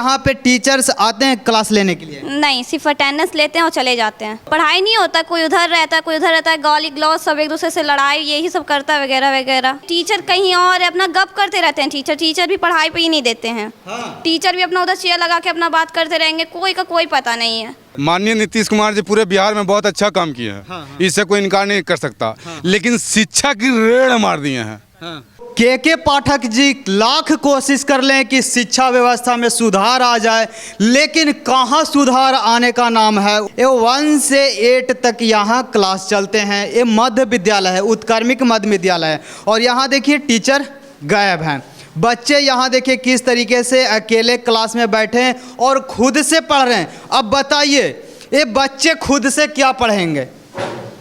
यहाँ पे टीचर्स आते हैं क्लास लेने के लिए? नहीं, सिर्फ अटेंडेंस लेते हैं और चले जाते हैं। पढ़ाई नहीं होता, कोई उधर रहता है, कोई उधर रहता है, गाली गलौज, सब एक दूसरे से लड़ाई यही सब करता है वगैरह वगैरह। टीचर कहीं और अपना गप करते रहते हैं। टीचर भी पढ़ाई पे ही नहीं देते हैं। हाँ। टीचर भी अपना उधर चेयर लगा के अपना बात करते रहेंगे, कोई का कोई पता नहीं है। माननीय नीतीश कुमार जी पूरे बिहार में बहुत अच्छा काम किए हैं। हाँ। इससे कोई इनकार नहीं कर सकता। लेकिन शिक्षा की रेड़ मार दिए हैं। के पाठक जी लाख कोशिश कर लें कि शिक्षा व्यवस्था में सुधार आ जाए, लेकिन कहाँ सुधार आने का नाम है। ये 1 से 8 तक यहाँ क्लास चलते हैं। ये मध्य विद्यालय है, उत्क्रमिक मध्य विद्यालय है। और यहाँ देखिए टीचर गायब हैं। बच्चे यहाँ देखिए किस तरीके से अकेले क्लास में बैठे हैं और खुद से पढ़ रहे हैं। अब बताइए ये बच्चे खुद से क्या पढ़ेंगे?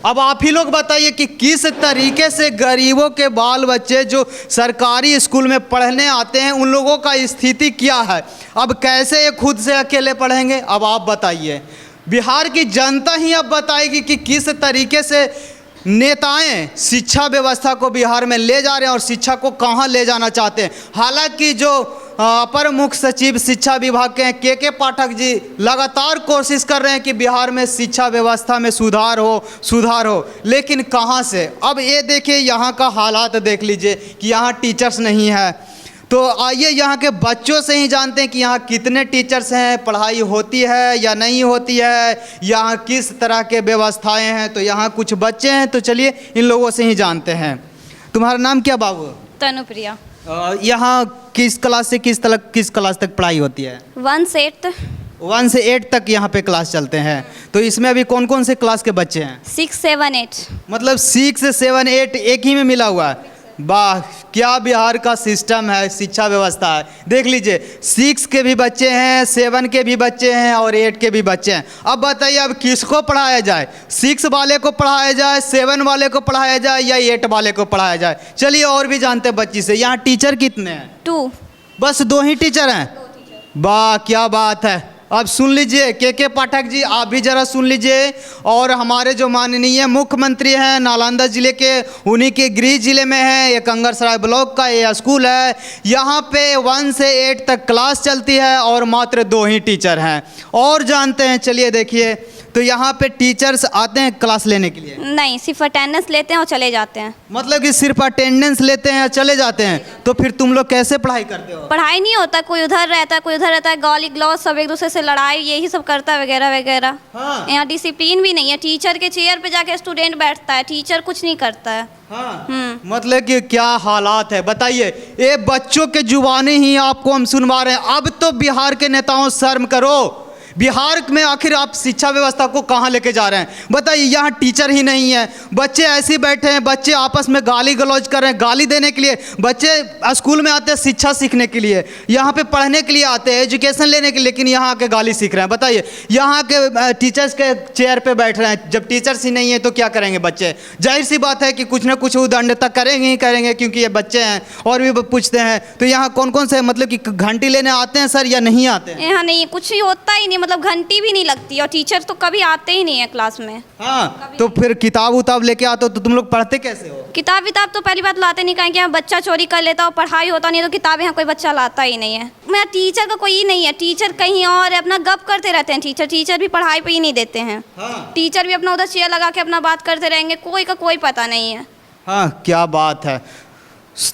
अब आप ही लोग बताइए कि किस तरीके से गरीबों के बाल बच्चे जो सरकारी स्कूल में पढ़ने आते हैं उन लोगों का स्थिति क्या है। अब कैसे ये खुद से अकेले पढ़ेंगे? अब आप बताइए। बिहार की जनता ही अब बताएगी कि किस तरीके से नेताएं शिक्षा व्यवस्था को बिहार में ले जा रहे हैं और शिक्षा को कहां ले जाना चाहते हैं। हालांकि जो अपर मुख्य सचिव शिक्षा विभाग के हैं के पाठक जी लगातार कोशिश कर रहे हैं कि बिहार में शिक्षा व्यवस्था में सुधार हो, लेकिन कहां से? अब ये देखिए यहाँ का हालात देख लीजिए कि यहाँ टीचर्स नहीं है। तो आइए यहाँ के बच्चों से ही जानते हैं कि यहाँ कितने टीचर्स हैं, पढ़ाई होती है या नहीं होती है, यहाँ किस तरह के व्यवस्थाएं हैं। तो यहाँ कुछ बच्चे हैं, तो चलिए इन लोगों से ही जानते हैं। तुम्हारा नाम क्या बाबू? तनुप्रिया। यहाँ किस क्लास से किस क्लास तक पढ़ाई होती है? 1 से 8 1 से 8 तक यहाँ पे क्लास चलते हैं। तो इसमें अभी कौन कौन से क्लास के बच्चे हैं? 6, 7, 8। मतलब 6, 7, 8 एक ही में मिला हुआ है। वाह, क्या बिहार का सिस्टम है, शिक्षा व्यवस्था है। देख लीजिए 6 के भी बच्चे हैं, 7 के भी बच्चे हैं और 8 के भी बच्चे हैं। अब बताइए अब किसको पढ़ाया जाए? 6 वाले को पढ़ाया जाए, 7 वाले को पढ़ाया जाए या 8 वाले को पढ़ाया जाए? चलिए और भी जानते हैं बच्ची से। यहाँ टीचर कितने हैं? 2। बस 2 ही टीचर हैं? वाह, क्या बात है। अब सुन लीजिए के पाठक जी, आप भी जरा सुन लीजिए। और हमारे जो माननीय मुख्यमंत्री हैं नालंदा जिले के, उन्हीं के गृह जिले में है ये कंगरसराय ब्लॉक का ये स्कूल है। यहाँ पे 1 से 8 तक क्लास चलती है और मात्र 2 ही टीचर हैं। और जानते हैं, चलिए देखिए। तो यहाँ पे टीचर्स आते हैं क्लास लेने के लिए? नहीं, सिर्फ अटेंडेंस लेते हैं और चले जाते हैं। मतलब कि सिर्फ अटेंडेंस लेते हैं और चले जाते हैं। तो फिर तुम लोग कैसे पढ़ाई करते हो? पढ़ाई नहीं होता, कोई उधर रहता है, कोई उधर रहता है, गाली गलौज, सब एक दूसरे से लड़ाई यही सब करता है वगैरह वगैरह। हाँ। यहाँ डिसिप्लिन भी नहीं है। टीचर के चेयर पे जाके स्टूडेंट बैठता है, टीचर कुछ नहीं करता है। हाँ। मतलब कि क्या हालात है बताइए। ये बच्चों के जुबानी ही आपको हम सुनवा रहे हैं। अब तो बिहार के नेताओं शर्म करो। बिहार में आखिर आप शिक्षा व्यवस्था को कहाँ लेके जा रहे हैं? बताइए, यहाँ टीचर ही नहीं है, बच्चे ऐसे ही बैठे हैं, बच्चे आपस में गाली गलौज कर रहे हैं। गाली देने के लिए बच्चे स्कूल में आते हैं शिक्षा सीखने के लिए, यहाँ पे पढ़ने के लिए आते हैं, एजुकेशन लेने के लिए, लेकिन यहाँ आके गाली सीख रहे हैं। बताइए, यहाँ के टीचर्स के चेयर पे बैठ रहे हैं। जब टीचर्स ही नहीं है तो क्या करेंगे बच्चे? जाहिर सी बात है कि कुछ ना कुछ उदंड तक करेंगे ही करेंगे, क्योंकि ये बच्चे हैं। और भी पूछते हैं, तो यहाँ कौन कौन से मतलब कि घंटी लेने आते हैं सर या नहीं आते हैं? यहाँ नहीं, कुछ ही होता ही नहीं, मतलब घंटी भी नहीं लगती और टीचर तो कभी आते ही नहीं है क्लास में। हाँ, तो फिर किताब उताब लेके आते हो तो तुम लोग पढ़ते कैसे हो? किताब विताब तो पहली बात लाते नहीं, कहें कि यहाँ बच्चा चोरी कर लेता और पढ़ाई होता नहीं, तो किताब यहाँ कोई बच्चा लाता ही नहीं है। मैं टीचर का कोई नहीं है। टीचर कहीं और अपना गप करते रहते हैं। टीचर भी पढ़ाई पे ही नहीं देते हैं। हाँ। टीचर भी अपना उधर चेयर लगा के अपना बात करते रहेंगे, कोई का कोई पता नहीं है। हाँ, क्या बात है।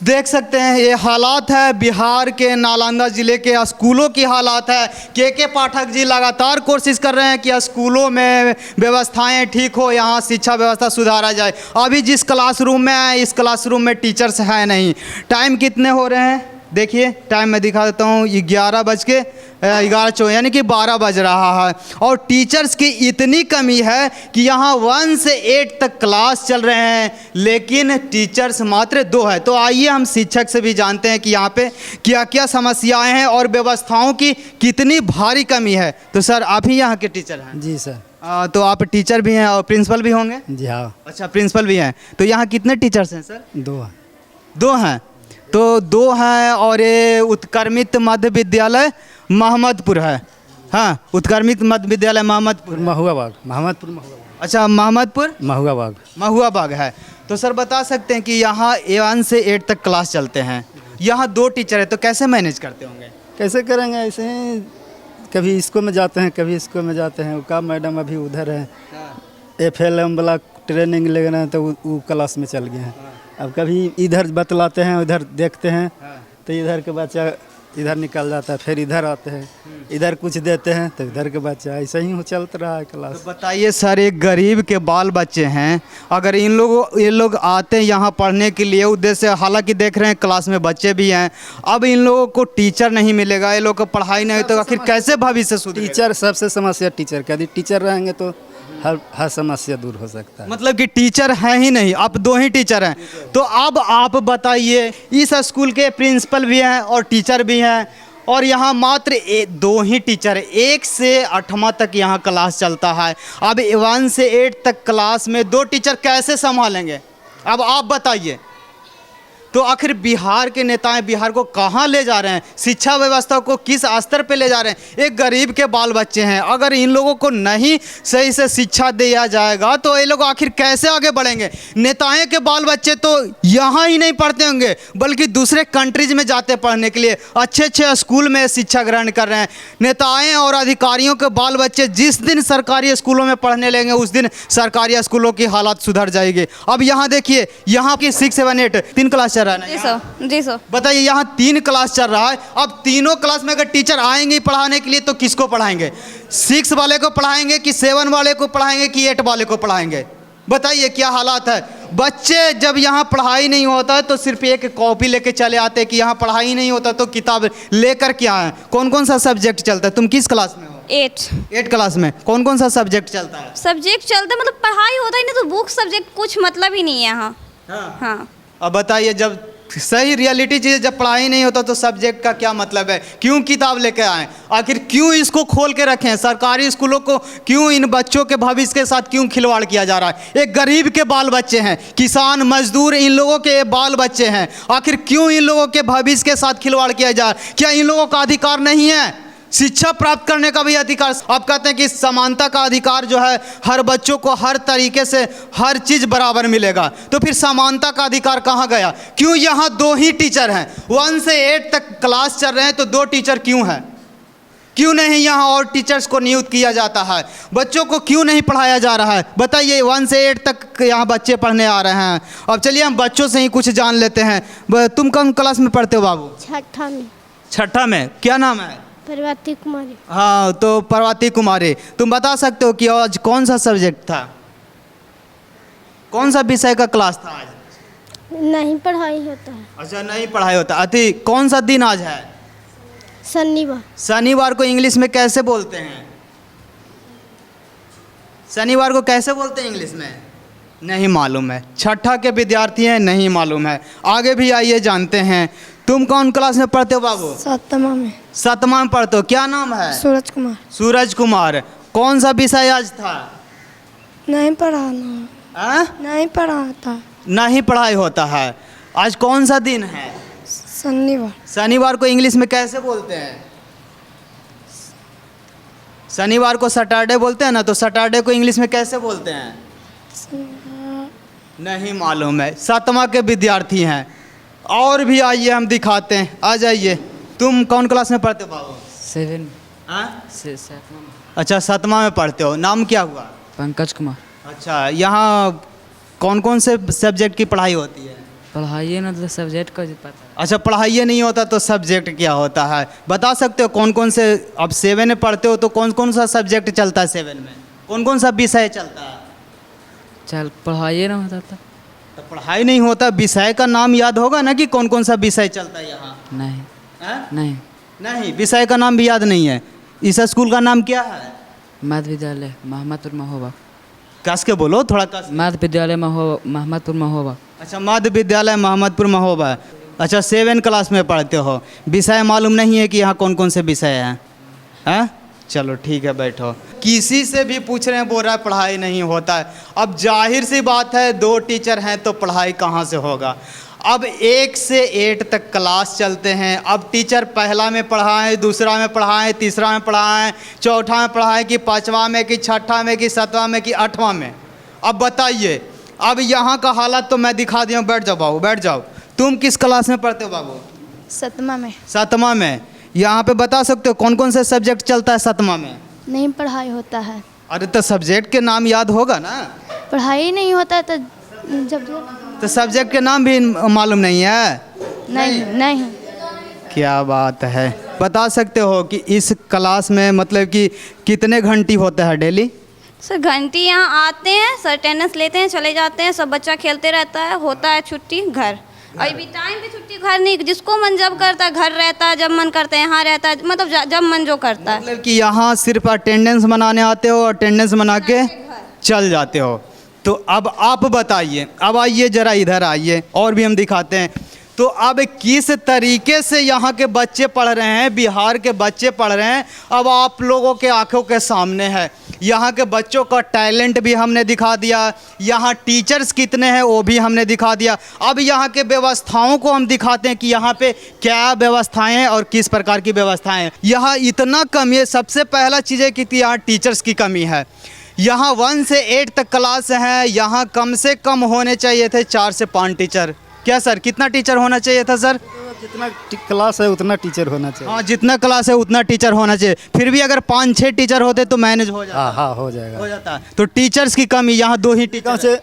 देख सकते हैं ये हालात है बिहार के नालंदा ज़िले के स्कूलों की हालात है। के पाठक जी लगातार कोशिश कर रहे हैं कि स्कूलों में व्यवस्थाएं ठीक हो, यहाँ शिक्षा व्यवस्था सुधारा जाए। अभी जिस क्लासरूम में है, इस क्लासरूम में टीचर्स है नहीं। टाइम कितने हो रहे हैं देखिए, टाइम मैं दिखा देता हूँ, 11:11 यानी कि 12 बज रहा है। और टीचर्स की इतनी कमी है कि यहाँ 1 से 8 तक क्लास चल रहे हैं, लेकिन टीचर्स मात्र 2 है। तो आइए हम शिक्षक से भी जानते हैं कि यहाँ पे क्या क्या समस्याएं हैं और व्यवस्थाओं की कितनी भारी कमी है। तो सर, आप ही यहाँ के टीचर हैं? जी सर। तो आप टीचर भी हैं और प्रिंसिपल भी होंगे? जी हाँ। अच्छा, प्रिंसिपल भी हैं। तो यहाँ कितने टीचर्स हैं सर? 2 हैं। 2 हैं। तो 2 हैं और ये उत्क्रमित मध्य विद्यालय मोहम्मदपुर है। हाँ, उत्क्रमित मध्य विद्यालय मोहम्मदपुर, महुआ बाग, मोहम्मदपुर महुआ बाग। अच्छा, मोहम्मदपुर महुआ बाग है। तो सर बता सकते हैं कि यहाँ 1 से 8 तक क्लास चलते हैं, यहाँ 2 टीचर है, तो कैसे मैनेज करते होंगे? कैसे करेंगे ऐसे ही, कभी इसको में जाते हैं कभी इसको में जाते हैं। का मैडम अभी उधर है, FLM वाला ट्रेनिंग ले गए हैं तो वो क्लास में चल गए हैं। अब कभी इधर बतलाते हैं उधर देखते हैं तो इधर के बच्चा इधर निकल जाता है, फिर इधर आते हैं, इधर कुछ देते हैं तो इधर के बच्चा, ऐसा ही चलता रहा है क्लास। तो बताइए सर, एक गरीब के बाल बच्चे हैं, अगर ये लोग आते हैं यहाँ पढ़ने के लिए उद्देश्य, हालांकि देख रहे हैं क्लास में बच्चे भी हैं, अब इन लोगों को टीचर नहीं मिलेगा, ये लोग को पढ़ाई नहीं, तो आखिर कैसे भविष्य सुधरेगा? टीचर सबसे समस्या टीचर का, यदि टीचर रहेंगे तो हर समस्या दूर हो सकता है। मतलब कि टीचर है ही नहीं, अब 2 ही टीचर हैं। तो अब आप बताइए, इस स्कूल के प्रिंसिपल भी हैं और टीचर भी हैं, और यहाँ मात्र 2 ही टीचर है, 1 से 8वां तक यहाँ क्लास चलता है। अब 1 से 8 तक क्लास में 2 टीचर कैसे संभालेंगे? अब आप बताइए। तो आखिर बिहार के नेताएं बिहार को कहाँ ले जा रहे हैं, शिक्षा व्यवस्था को किस स्तर पे ले जा रहे हैं? एक गरीब के बाल बच्चे हैं, अगर इन लोगों को नहीं सही से शिक्षा दिया जाएगा तो ये लोग आखिर कैसे आगे बढ़ेंगे? नेताएं के बाल बच्चे तो यहाँ ही नहीं पढ़ते होंगे बल्कि दूसरे कंट्रीज में जाते पढ़ने के लिए, अच्छे स्कूल में शिक्षा ग्रहण कर रहे हैं। नेताएँ और अधिकारियों के बाल बच्चे जिस दिन सरकारी स्कूलों में पढ़ने लेंगे उस दिन सरकारी स्कूलों की हालत सुधर जाएगी। अब यहाँ देखिए, यहाँ की 6, 7, 8 3 क्लास जी सर। बताइए, यहाँ 3 क्लास चल रहा है। अब तीनों क्लास में अगर टीचर आएंगे पढ़ाने के लिए तो किसको पढ़ाएंगे? 6 वाले को पढ़ाएंगे कि 7 वाले को पढ़ाएंगे कि 8 वाले को पढ़ाएंगे? बताइए क्या हालात है। बच्चे जब यहाँ पढ़ाई नहीं होता है तो सिर्फ एक कॉपी लेके चले आते हैं कि यहाँ पढ़ाई नहीं होता तो किताब लेकर क्या है। कौन कौन सा सब्जेक्ट चलता है? तुम किस क्लास में हो? 8 क्लास में कौन कौन सा सब्जेक्ट चलता है? सब्जेक्ट चलता है, मतलब पढ़ाई होता ही नहीं तो बुक सब्जेक्ट कुछ मतलब ही नहीं है यहाँ। हाँ। अब बताइए, जब सही रियलिटी चीज़ जब पढ़ाई नहीं होता तो सब्जेक्ट का क्या मतलब है? क्यों किताब लेके आए? आखिर क्यों इसको खोल के रखें? सरकारी स्कूलों को क्यों इन बच्चों के भविष्य के साथ क्यों खिलवाड़ किया जा रहा है? एक गरीब के बाल बच्चे हैं, किसान मजदूर इन लोगों के बाल बच्चे हैं, आखिर क्यों इन लोगों के भविष्य के साथ खिलवाड़ किया जा रहा है? क्या इन लोगों का अधिकार नहीं है शिक्षा प्राप्त करने का भी अधिकार? आप कहते हैं कि समानता का अधिकार जो है, हर बच्चों को हर तरीके से हर चीज़ बराबर मिलेगा, तो फिर समानता का अधिकार कहाँ गया? क्यों यहाँ 2 ही टीचर हैं? 1 से 8 तक क्लास चल रहे हैं तो 2 टीचर क्यों हैं? क्यों नहीं यहाँ और टीचर्स को नियुक्त किया जाता है? बच्चों को क्यों नहीं पढ़ाया जा रहा है? बताइए, 1 से 8 तक यहाँ बच्चे पढ़ने आ रहे हैं। अब चलिए हम बच्चों से ही कुछ जान लेते हैं। तुम कौन क्लास में पढ़ते हो बाबू? 6ठा में। 6ठा में। क्या नाम है? प्रभाती कुमारी। हाँ, तो प्रभाती कुमारी, तुम बता सकते हो कि आज कौन सा सब्जेक्ट था, कौन सा विषय का क्लास था आज? नहीं पढ़ाई होता है। अच्छा, नहीं पढ़ाई होता। अति कौन सा दिन आज है? शनिवार। शनिवार को इंग्लिश में कैसे बोलते हैं? शनिवार को कैसे बोलते हैं इंग्लिश में? नहीं मालूम है। 6ठा के विद्यार्थी हैं, नहीं मालूम है। आगे भी आइए जानते हैं। तुम कौन क्लास में पढ़ते हो बाबू? 7वां में। 7वां में पढ़ते हो। क्या नाम है? सूरज कुमार। सूरज कुमार। कौन सा विषय आज था? नहीं पढ़ाना। नहीं पढ़ाता। नहीं पढ़ाई होता है। आज कौन सा दिन है? शनिवार। शनिवार को इंग्लिश में कैसे बोलते हैं? शनिवार को सैटरडे बोलते हैं ना, तो सैटरडे को इंग्लिश में कैसे बोलते हैं? नहीं मालूम है। 7वां के विद्यार्थी हैं। और भी आइए हम दिखाते हैं, आ जाइए। तुम कौन क्लास में पढ़ते हो बाबू? 7। अच्छा, 7वां में पढ़ते हो। नाम क्या हुआ? पंकज कुमार। अच्छा, यहाँ कौन कौन से सब्जेक्ट की पढ़ाई होती है? पढ़ाइए ना तो सब्जेक्ट का पता है। अच्छा, पढ़ाई नहीं होता तो सब्जेक्ट क्या होता है? बता सकते हो कौन कौन से? अब 7 में पढ़ते हो तो कौन कौन सा सब्जेक्ट चलता है 7 में? कौन कौन सा विषय चलता है? चल पढ़ाइए ना होता तो पढ़ाई नहीं होता, विषय का नाम याद होगा ना कि कौन कौन सा विषय चलता है यहाँ? नहीं। नहीं। नहीं, विषय का नाम भी याद नहीं है। इस स्कूल का नाम क्या है? मध्य विद्यालय मोहम्मदपुर महोबा। कस के बोलो, थोड़ा कस। मध्य विद्यालय मोहम्मदपुर महोबा। अच्छा, मध्य विद्यालय मोहम्मदपुर महोबा। अच्छा, 7 क्लास में पढ़ते हो। विषय मालूम नहीं है कि यहाँ कौन कौन से विषय हैं? चलो ठीक है, बैठो। किसी से भी पूछ रहे हैं, बोल रहा है पढ़ाई नहीं होता है। अब जाहिर सी बात है, 2 टीचर हैं तो पढ़ाई कहाँ से होगा? अब 1 से 8 तक क्लास चलते हैं। अब टीचर पहला में पढ़ाएं, दूसरा में पढ़ाएं, तीसरा में पढ़ाएं, चौथा में पढ़ाएं कि 5वां में कि 6ठा में कि 7वां में कि 8वां में? अब बताइए। अब यहाँ का हालत तो मैं दिखा दिया हूँ। बैठ जाओ बाबू, बैठ जाओ। तुम किस क्लास में पढ़ते हो बाबू? 7वां में। 7वां में। यहाँ पे बता सकते हो कौन कौन से सब्जेक्ट चलता है 7वां में? नहीं पढ़ाई होता है। अरे तो सब्जेक्ट के नाम याद होगा ना? पढ़ाई नहीं होता है तो जब तो सब्जेक्ट के नाम भी मालूम नहीं है? नहीं क्या बात है। बता सकते हो कि इस क्लास में मतलब कि कितने घंटे होता है डेली? सर घंटी यहाँ आते हैं, सर अटेंडेंस लेते हैं, चले जाते हैं, सब बच्चा खेलते रहता है, होता है छुट्टी घर। अभी टाइम पे छुट्टी घर नहीं, जिसको मन जब करता है घर रहता है, जब मन करता है यहाँ रहता है, मतलब जब मन जो करता है। मतलब कि यहाँ सिर्फ अटेंडेंस बनाने आते हो, अटेंडेंस बना के चल जाते हो। तो अब आप बताइए, अब आइए ज़रा इधर आइए और भी हम दिखाते हैं। तो अब किस तरीके से यहाँ के बच्चे पढ़ रहे हैं, बिहार के बच्चे पढ़ रहे हैं, अब आप लोगों के आंखों के सामने है। यहाँ के बच्चों का टैलेंट भी हमने दिखा दिया, यहाँ टीचर्स कितने हैं वो भी हमने दिखा दिया। अब यहाँ के व्यवस्थाओं को हम दिखाते हैं कि यहाँ पे क्या व्यवस्थाएं हैं और किस प्रकार की व्यवस्थाएं हैं। यहाँ इतना कमी है। सबसे पहला चीज़ है कि यहाँ टीचर्स की कमी है। यहाँ 1 से 8 तक क्लास है, यहाँ कम से कम होने चाहिए थे 4 से 5 टीचर। क्या सर, कितना टीचर होना चाहिए था सर? जितना क्लास है उतना टीचर होना चाहिए। हाँ, जितना क्लास है उतना टीचर होना चाहिए। फिर भी अगर 5-6 टीचर होते तो मैनेज हो जाता। हाँ हो जाएगा। हो जाता। तो टीचर्स की कमी, यहाँ 2 ही टीचर से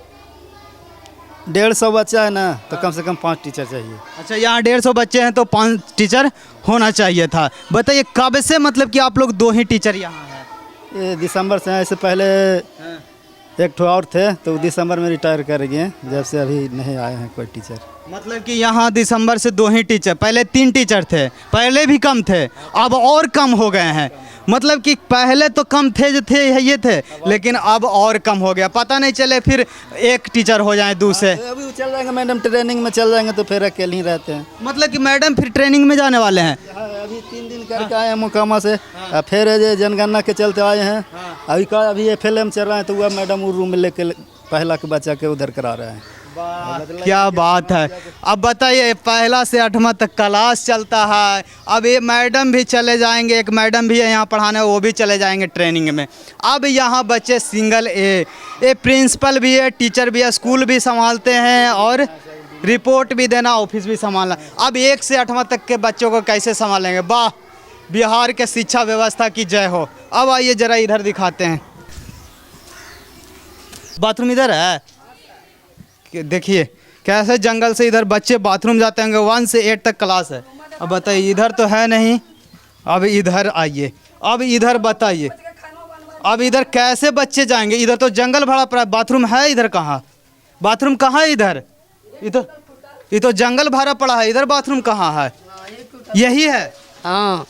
150 बच्चा है ना, तो कम से कम 5 टीचर चाहिए। अच्छा, यहाँ 150 बच्चे हैं तो 5 टीचर होना चाहिए था। बताइए कब से मतलब कि आप लोग 2 ही टीचर यहाँ हैं? ये दिसंबर से, इससे पहले एक ठो और थे तो दिसंबर में रिटायर कर गए, जब से अभी नहीं आए हैं कोई टीचर। मतलब कि यहाँ दिसंबर से 2 ही टीचर, पहले 3 टीचर थे, पहले भी कम थे, अब और कम हो गए हैं। मतलब कि पहले तो कम थे जो थे ये थे, लेकिन अब और कम हो गया। पता नहीं चले फिर 1 टीचर हो जाए दूसरे। अभी चल जाएंगे मैडम, ट्रेनिंग में चल जाएंगे तो फिर अकेले ही रहते हैं। मतलब कि मैडम फिर ट्रेनिंग में जाने वाले हैं? अभी 3 दिन करके आए हैं मोकामा से, फिर ये जनगणना के चलते आए हैं। अभी FLM चल रहा है तो वह मैडम वो रूम में लेके पहला के बच्चा के उधर करा रहे हैं। क्या बात है। अब बताइए, पहला से 8वां तक क्लास चलता है, अब ये मैडम भी चले जाएंगे, एक मैडम भी है यहाँ पढ़ाने, वो भी चले जाएंगे ट्रेनिंग में। अब यहाँ बच्चे सिंगल ए प्रिंसिपल भी है, टीचर भी है, स्कूल भी संभालते हैं और रिपोर्ट भी देना, ऑफिस भी संभालना। अब 1 से 8वां तक के बच्चों को कैसे संभालेंगे? वाह, बिहार के शिक्षा व्यवस्था की जय हो। अब आइए ज़रा इधर दिखाते हैं। बाथरूम इधर है, देखिए कैसे जंगल से इधर बच्चे बाथरूम जाते होंगे। 1 से 8 तक क्लास है। अब बताइए, इधर तो है नहीं। अब इधर आइए, अब इधर बताइए, अब इधर कैसे बच्चे जाएंगे? इधर तो जंगल भरा पड़ा, बाथरूम है इधर कहाँ? बाथरूम कहाँ है इधर? ये तो जंगल भरा पड़ा है, इधर बाथरूम कहाँ है? यही है। हाँ,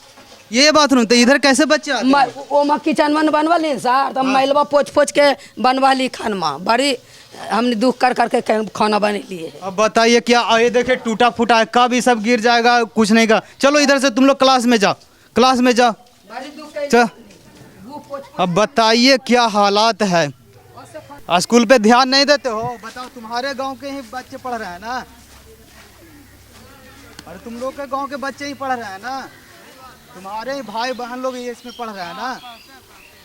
ये बाथरूम तो इधर कैसे बच्चे आते हैं? वो किचन में बनवा ली सर, तो मैलवा पोछ के बनवा ली खानमा। बड़ी हमने दुख कर करके खाना बना लिए। अब बताइए क्या, ये देखिए टूटा फूटा है, कब ये सब गिर जाएगा कुछ नहीं का। चलो इधर से तुम लोग क्लास में जाओ, क्लास में जाओ। चल, अब बताइए क्या हालात है। स्कूल पे ध्यान नहीं देते हो? बताओ, तुम्हारे गांव के ही बच्चे पढ़ रहे हैं ना? अरे तुम लोग के गांव के बच्चे ही पढ़ रहे हैं ना? तुम्हारे ही भाई बहन लोग ये इसमें पढ़ रहे हैं ना?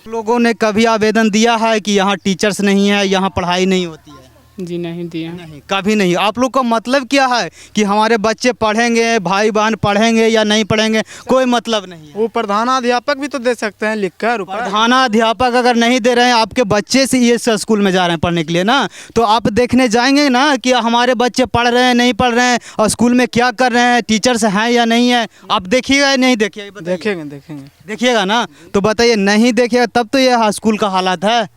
लोगों ने कभी आवेदन दिया है कि यहाँ टीचर्स नहीं है, यहाँ पढ़ाई नहीं होती है? जी नहीं दिया। नहीं, कभी नहीं। आप लोग का मतलब क्या है कि हमारे बच्चे पढ़ेंगे, भाई बहन पढ़ेंगे या नहीं पढ़ेंगे? कोई मतलब नहीं है। वो प्रधानाध्यापक भी तो दे सकते हैं लिखकर। प्रधानाध्यापक अगर नहीं दे रहे हैं, आपके बच्चे से ये स्कूल में जा रहे हैं पढ़ने के लिए ना, तो आप देखने जाएंगे ना कि हमारे बच्चे पढ़ रहे हैं नहीं पढ़ रहे हैं और स्कूल में क्या कर रहे हैं, टीचर्स हैं या नहीं है। आप देखिएगा या नहीं देखिएगा? देखेंगे। देखिएगा ना। तो बताइए, नहीं देखिएगा तब तो ये स्कूल का हालात है।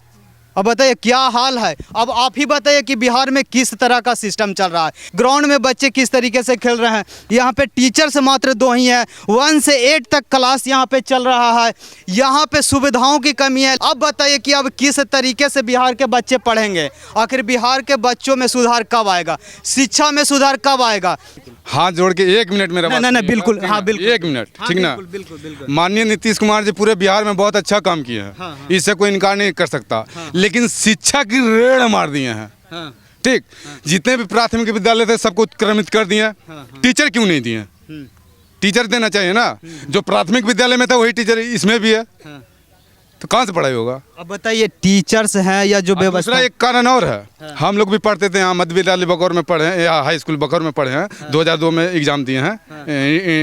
अब बताइए क्या हाल है। अब आप ही बताइए कि बिहार में किस तरह का सिस्टम चल रहा है। ग्राउंड में बच्चे किस तरीके से खेल रहे हैं। यहाँ पे टीचर्स मात्र 2 ही हैं। 1 से 8 तक क्लास यहाँ पे चल रहा है। यहाँ पे सुविधाओं की कमी है। अब बताइए कि अब किस तरीके से बिहार के बच्चे पढ़ेंगे। आखिर बिहार के बच्चों में सुधार कब आएगा, शिक्षा में सुधार कब आएगा? हाथ जोड़ के 1 मिनट मेरा बात नहीं, सुनिए। बिल्कुल, हाँ बिल्कुल, 1 मिनट, ठीक ना? बिल्कुल। माननीय नीतीश कुमार जी पूरे बिहार में बहुत अच्छा काम किए हैं, इससे कोई इनकार नहीं कर सकता। लेकिन शिक्षा की रेड़ मार दिए हैं। ठीक, जितने भी प्राथमिक विद्यालय थे सबको उत्क्रमित कर दिए। टीचर क्यों नहीं दिए? टीचर देना चाहिए ना। जो प्राथमिक विद्यालय में था वही टीचर इसमें भी है। तो कहाँ से पढ़ाई होगा। अब बताइए टीचर्स हैं या जो और व्यवस्था दूसरा एक कारण और है, हम लोग भी पढ़ते थे यहाँ मध्य विद्यालय बकौर में पढ़े हैं या हाई स्कूल बकौर में पढ़े हैं। 2002 में एग्जाम दिए हैं,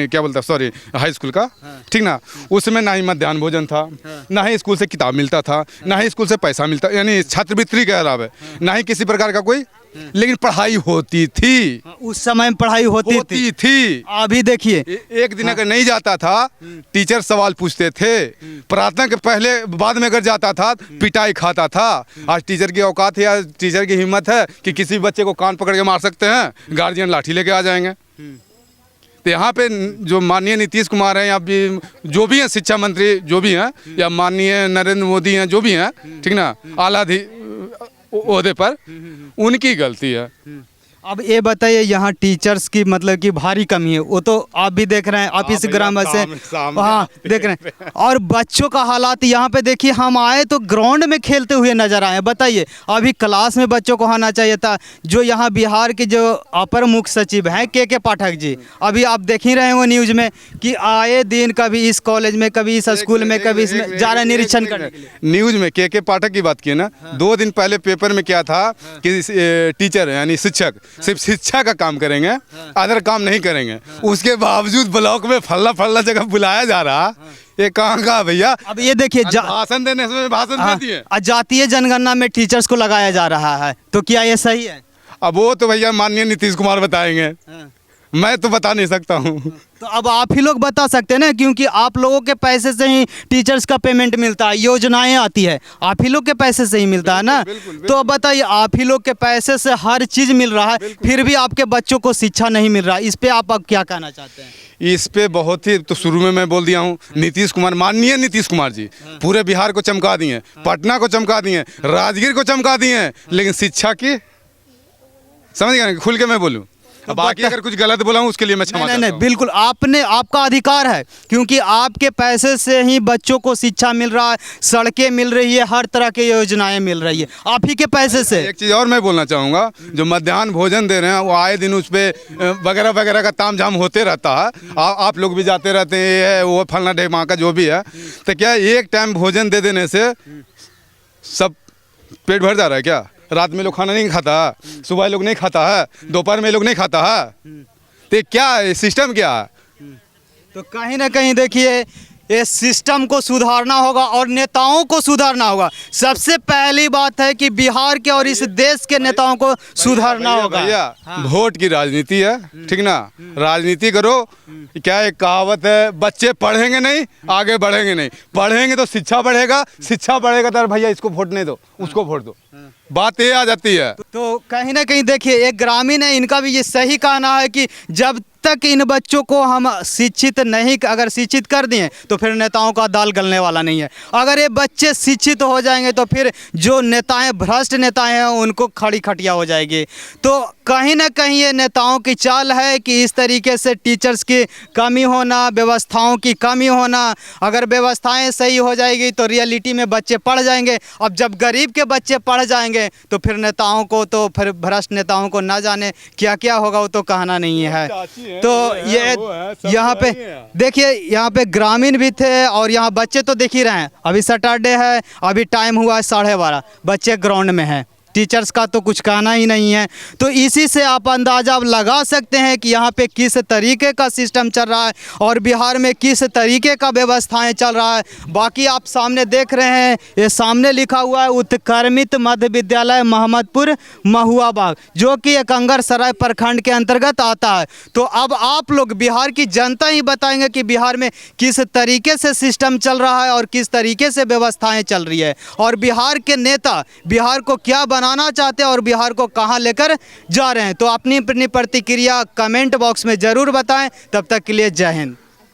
क्या बोलता सॉरी हाई स्कूल का, ठीक ना। उसमें ना ही मध्याह्न भोजन था, ना ही स्कूल से किताब मिलता था, ना ही स्कूल से पैसा मिलता, यानी छात्रवृत्ति के अलावा ना ही किसी प्रकार का कोई, लेकिन पढ़ाई होती थी। उस समय में पढ़ाई होती थी। अभी देखिए एक दिन अगर नहीं जाता था टीचर सवाल पूछते थे, प्रार्थना के पहले बाद में अगर जाता था पिटाई खाता था। आज टीचर की औकात है या टीचर की हिम्मत है कि किसी बच्चे को कान पकड़ के मार सकते हैं, गार्जियन लाठी लेके आ जाएंगे। तो यहाँ पे जो माननीय नीतीश कुमार हैं या जो भी हैं शिक्षा मंत्री जो भी हैं या माननीय नरेंद्र मोदी हैं जो भी हैं, ठीक ना, आला ओहदे पर, उनकी गलती है। अब ये बताइए यहाँ टीचर्स की मतलब कि भारी कमी है, वो तो आप भी देख रहे हैं, आप इस ग्राम से हाँ देख रहे हैं। और बच्चों का हालात यहाँ पे देखिए, हम आए तो ग्राउंड में खेलते हुए नजर आए। बताइए अभी क्लास में बच्चों को आना चाहिए था। जो यहाँ बिहार के जो अपर मुख्य सचिव हैं के पाठक जी, अभी आप देख ही रहे हो न्यूज में कि आए दिन कभी इस कॉलेज में, कभी इस स्कूल में, कभी इसमें जा रहे निरीक्षण करने के लिए। न्यूज में के पाठक की बात की ना, 2 दिन पहले पेपर में क्या था कि टीचर यानी शिक्षक सिर्फ शिक्षा का काम करेंगे, अदर काम नहीं करेंगे। उसके बावजूद ब्लॉक में फल्ला जगह बुलाया जा रहा, ये कहाँ का भैया। अब ये देखिए भाषण देने से भाषण दे दिए, जातीय जनगणना में टीचर्स को लगाया जा रहा है, तो क्या ये सही है? अब वो तो भैया माननीय नीतीश कुमार बताएंगे, मैं तो बता नहीं सकता हूँ। तो अब आप ही लोग बता सकते हैं ना, क्योंकि आप लोगों के पैसे से ही टीचर्स का पेमेंट मिलता है, योजनाएं आती है, आप ही लोग के पैसे से ही मिलता है ना। तो अब बताइए आप ही लोग के पैसे से हर चीज़ मिल रहा है, फिर भी आपके बच्चों को शिक्षा नहीं मिल रहा, इस पे आप अब क्या कहना चाहते हैं? इस पे बहुत ही, तो शुरू में मैं बोल दिया हूँ, नीतीश कुमार, माननीय नीतीश कुमार जी पूरे बिहार को चमका दिए, पटना को चमका दिए, राजगीर को चमका दिए, लेकिन शिक्षा की समझ गए, खुल के मैं बोलूँ। अब बाकी अगर कुछ गलत बोला हूँ उसके लिए मैं क्षमा चाहता हूँ। नहीं, बिल्कुल आपका अधिकार है, क्योंकि आपके पैसे से ही बच्चों को शिक्षा मिल रहा है, सड़कें मिल रही है, हर तरह की योजनाएं मिल रही है, आप ही के पैसे से। एक चीज़ और मैं बोलना चाहूँगा, जो मध्याह्न भोजन दे रहे हैं वो आए दिन उस पर वगैरह वगैरह का तामझाम होते रहता है। आप लोग भी जाते रहते हैं, ये है वो फलना ढेमा का जो भी है, तो क्या एक टाइम भोजन दे देने से सब पेट भर जा रहा है क्या? रात में लोग खाना नहीं खाता है, सुबह लोग नहीं खाता है, दोपहर में लोग नहीं खाता है, तो क्या सिस्टम क्या है? तो कहीं ना कहीं देखिए ये सिस्टम को सुधारना होगा और नेताओं को सुधारना होगा। सबसे पहली बात है कि बिहार के और इस देश के नेताओं को सुधारना होगा। भैया वोट की राजनीति है, ठीक ना, राजनीति करो। क्या एक कहावत है, बच्चे पढ़ेंगे नहीं आगे बढ़ेंगे नहीं, पढ़ेंगे तो शिक्षा बढ़ेगा, शिक्षा बढ़ेगा तो भैया इसको वोट नहीं दो, उसको वोट दो, बात ये आ जाती है। तो कहीं ना कहीं देखिए एक ग्रामीण है, इनका भी ये सही कहना है कि जब तक इन बच्चों को हम शिक्षित नहीं, अगर शिक्षित कर दिए तो फिर नेताओं का दाल गलने वाला नहीं है। अगर ये बच्चे शिक्षित हो जाएंगे तो फिर जो नेताएं, भ्रष्ट नेताएं हैं, उनको खड़ी खटिया हो जाएगी। तो कहीं ना कहीं ये नेताओं की चाल है कि इस तरीके से टीचर्स की कमी होना, व्यवस्थाओं की कमी होना। अगर व्यवस्थाएं सही हो जाएगी तो रियलिटी में बच्चे पढ़ जाएंगे। अब जब गरीब के बच्चे पढ़ जाएंगे तो फिर नेताओं को, तो फिर भ्रष्ट नेताओं को ना जाने क्या क्या होगा, वो तो कहना नहीं है। तो ये यहाँ पे देखिए, यहाँ पे ग्रामीण भी थे और यहाँ बच्चे तो देख ही रहे हैं। अभी सैटरडे है, अभी टाइम हुआ है 12:30, बच्चे ग्राउंड में हैं, टीचर्स का तो कुछ कहना ही नहीं है। तो इसी से आप अंदाज़ा लगा सकते हैं कि यहाँ पे किस तरीके का सिस्टम चल रहा है और बिहार में किस तरीके का व्यवस्थाएं चल रहा है। बाकी आप सामने देख रहे हैं, ये सामने लिखा हुआ है उत्क्रमित मध्य विद्यालय मोहम्मदपुर महुआ बाग, जो कि एक अंगरसराय प्रखंड के अंतर्गत आता है। तो अब आप लोग, बिहार की जनता ही बताएंगे कि बिहार में किस तरीके से सिस्टम चल रहा है और किस तरीके से व्यवस्थाएँ चल रही है, और बिहार के नेता बिहार को क्या बनाना चाहते हैं और बिहार को कहां लेकर जा रहे हैं। तो अपनी प्रतिक्रिया कमेंट बॉक्स में जरूर बताएं। तब तक के लिए जय हिंद।